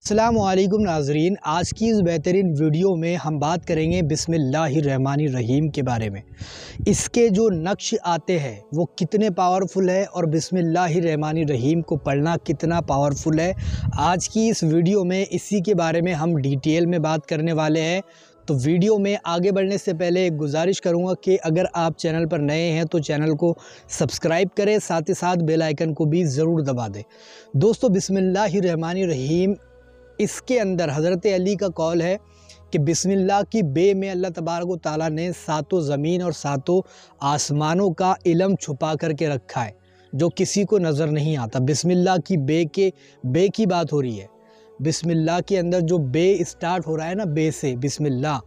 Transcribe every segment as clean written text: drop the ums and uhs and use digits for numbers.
السلام علیکم ناظرین، آج کی اس بہترین ویڈیو میں ہم بات کریں گے بسم اللہ الرحمن الرحیم کے بارے میں۔ اس کے جو نقش آتے ہیں وہ کتنے پاورفل ہے اور بسم اللہ الرحمن الرحیم کو پڑھنا کتنا پاورفل ہے، آج کی اس ویڈیو میں اسی کے بارے میں ہم ڈیٹیل میں بات کرنے والے ہیں۔ تو ویڈیو میں آگے بڑھنے سے پہلے ایک گزارش کروں گا کہ اگر آپ چینل پر نئے ہیں تو چینل کو سبسکرائب کریں، ساتھ ہی ساتھ بیل آئیکن کو بھی ضرور دبا دیں۔ دوستو، بسم اللہ الرحمن الرحیم، اس کے اندر حضرت علی کا قول ہے کہ بسم اللہ کی بے میں اللہ تبارک و تعالیٰ نے ساتوں زمین اور ساتوں آسمانوں کا علم چھپا کر کے رکھا ہے جو کسی کو نظر نہیں آتا۔ بسم اللہ کی بے کی بات ہو رہی ہے۔ بسم اللہ کے اندر جو بے اسٹارٹ ہو رہا ہے نا، بے سے بسم اللہ،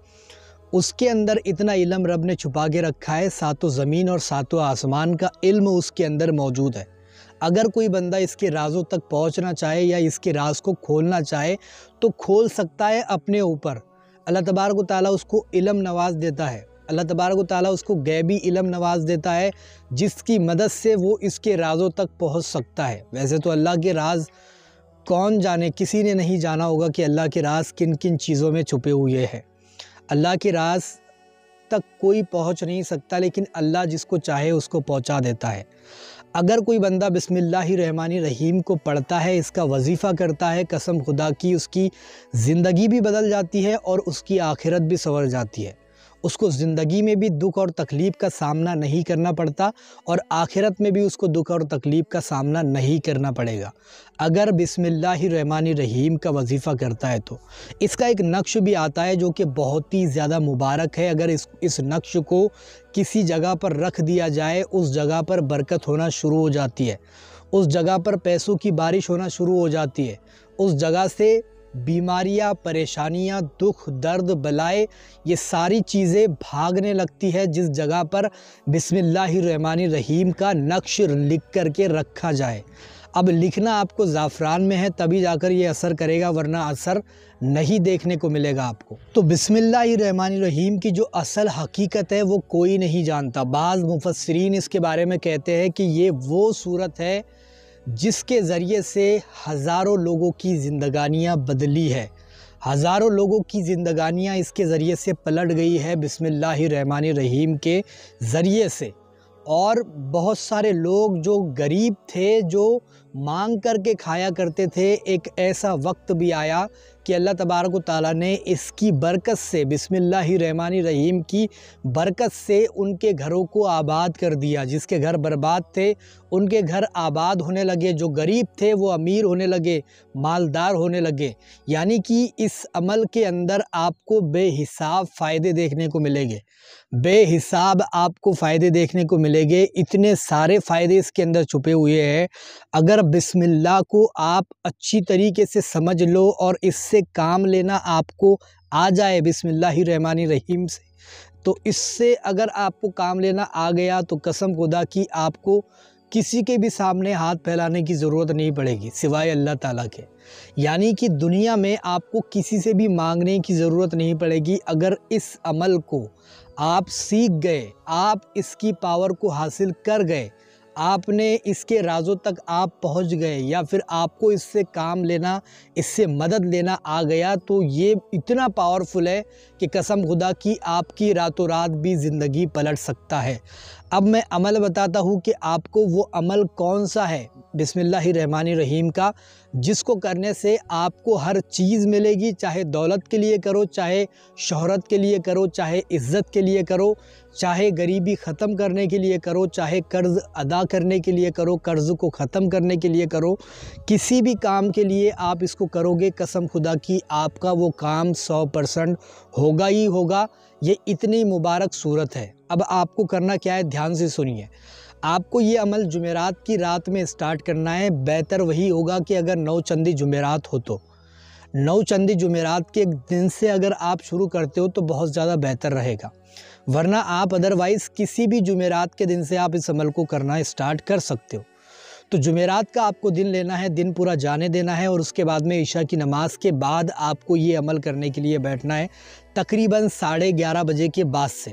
اس کے اندر اتنا علم رب نے چھپا کے رکھا ہے، ساتوں زمین اور ساتوں آسمان کا علم اس کے اندر موجود ہے۔ اگر کوئی بندہ اس کے رازوں تک پہنچنا چاہے یا اس کے راز کو کھولنا چاہے تو کھول سکتا ہے اپنے اوپر۔ اللہ تبارک و تعالیٰ اس کو علم نواز دیتا ہے، اللہ تبارک و تعالیٰ اس کو غیبی علم نواز دیتا ہے جس کی مدد سے وہ اس کے رازوں تک پہنچ سکتا ہے۔ ویسے تو اللہ کے راز کون جانے، کسی نے نہیں جانا ہوگا کہ اللہ کے راز کن کن چیزوں میں چھپے ہوئے ہیں۔ اللہ کے راز تک کوئی پہنچ نہیں سکتا، لیکن اللہ جس کو چاہے اس کو پہنچا دیتا ہے۔ اگر کوئی بندہ بسم اللہ الرحمن الرحیم کو پڑھتا ہے، اس کا وظیفہ کرتا ہے، قسم خدا کی اس کی زندگی بھی بدل جاتی ہے اور اس کی آخرت بھی سنور جاتی ہے۔ اس کو زندگی میں بھی دکھ اور تکلیف کا سامنا نہیں کرنا پڑتا اور آخرت میں بھی اس کو دکھ اور تکلیف کا سامنا نہیں کرنا پڑے گا اگر بسم اللہ الرحمن الرحیم کا وظیفہ کرتا ہے تو۔ اس کا ایک نقش بھی آتا ہے جو کہ بہت ہی زیادہ مبارک ہے۔ اگر اس نقش کو کسی جگہ پر رکھ دیا جائے، اس جگہ پر برکت ہونا شروع ہو جاتی ہے، اس جگہ پر پیسوں کی بارش ہونا شروع ہو جاتی ہے، اس جگہ سے بیماریاں، پریشانیاں، دکھ، درد، بلائے، یہ ساری چیزیں بھاگنے لگتی ہے جس جگہ پر بسم اللہ الرحمن الرحیم کا نقش لکھ کر کے رکھا جائے۔ اب لکھنا آپ کو زعفران میں ہے تبھی جا کر یہ اثر کرے گا، ورنہ اثر نہیں دیکھنے کو ملے گا آپ کو۔ تو بسم اللہ الرحمن الرحیم کی جو اصل حقیقت ہے وہ کوئی نہیں جانتا۔ بعض مفسرین اس کے بارے میں کہتے ہیں کہ یہ وہ صورت ہے جس کے ذریعے سے ہزاروں لوگوں کی زندگانیاں بدلی ہے، ہزاروں لوگوں کی زندگانیاں اس کے ذریعے سے پلٹ گئی ہے بسم اللہ الرحمن الرحیم کے ذریعے سے۔ اور بہت سارے لوگ جو غریب تھے، جو مانگ کر کے کھایا کرتے تھے، ایک ایسا وقت بھی آیا کہ اللہ تبارک و تعالیٰ نے اس کی برکت سے، بسم اللہ الرحمن الرحیم کی برکت سے ان کے گھروں کو آباد کر دیا۔ جس کے گھر برباد تھے ان کے گھر آباد ہونے لگے، جو غریب تھے وہ امیر ہونے لگے، مالدار ہونے لگے۔ یعنی کہ اس عمل کے اندر آپ کو بے حساب فائدے دیکھنے کو ملیں گے، بے حساب آپ کو فائدے دیکھنے کو ملیں گے۔ اتنے سارے فائدے اس کے اندر چھپے ہوئے ہیں۔ اگر بسم اللہ کو آپ اچھی طریقے سے سمجھ لو اور اس سے کام لینا آپ کو آ جائے بسم اللہ الرحمن الرحیم سے، تو اس سے اگر آپ کو کام لینا آ گیا تو قسم خدا کی آپ کو کسی کے بھی سامنے ہاتھ پھیلانے کی ضرورت نہیں پڑے گی سوائے اللہ تعالیٰ کے۔ یعنی کہ دنیا میں آپ کو کسی سے بھی مانگنے کی ضرورت نہیں پڑے گی اگر اس عمل کو آپ سیکھ گئے، آپ اس کی پاور کو حاصل کر گئے، آپ نے اس کے رازوں تک آپ پہنچ گئے، یا پھر آپ کو اس سے کام لینا، اس سے مدد لینا آ گیا، تو یہ اتنا پاورفل ہے کہ قسم خدا کی آپ کی راتوں رات بھی زندگی پلٹ سکتا ہے۔ اب میں عمل بتاتا ہوں کہ آپ کو وہ عمل کون سا ہے بسم اللہ الرحمن الرحیم کا جس کو کرنے سے آپ کو ہر چیز ملے گی، چاہے دولت کے لیے کرو، چاہے شہرت کے لیے کرو، چاہے عزت کے لیے کرو، چاہے غریبی ختم کرنے کے لیے کرو، چاہے قرض ادا کرنے کے لیے کرو، قرض کو ختم کرنے کے لیے کرو، کسی بھی کام کے لیے آپ اس کو کرو گے، قسم خدا کی آپ کا وہ کام 100% ہوگا ہی ہوگا۔ یہ اتنی مبارک صورت ہے۔ اب آپ کو کرنا کیا ہے، دھیان سے سنیے۔ آپ کو یہ عمل جمعرات کی رات میں سٹارٹ کرنا ہے۔ بہتر وہی ہوگا کہ اگر 9 چندی جمعرات ہو تو 9 چندی جمعرات کے دن سے اگر آپ شروع کرتے ہو تو بہت زیادہ بہتر رہے گا، ورنہ آپ ادروائز کسی بھی جمعرات کے دن سے آپ اس عمل کو کرنا سٹارٹ کر سکتے ہو۔ تو جمعرات کا آپ کو دن لینا ہے، دن پورا جانے دینا ہے، اور اس کے بعد میں عشاء کی نماز کے بعد آپ کو یہ عمل کرنے کے لیے بیٹھنا ہے تقریباً 11:30 بجے کے بعد سے۔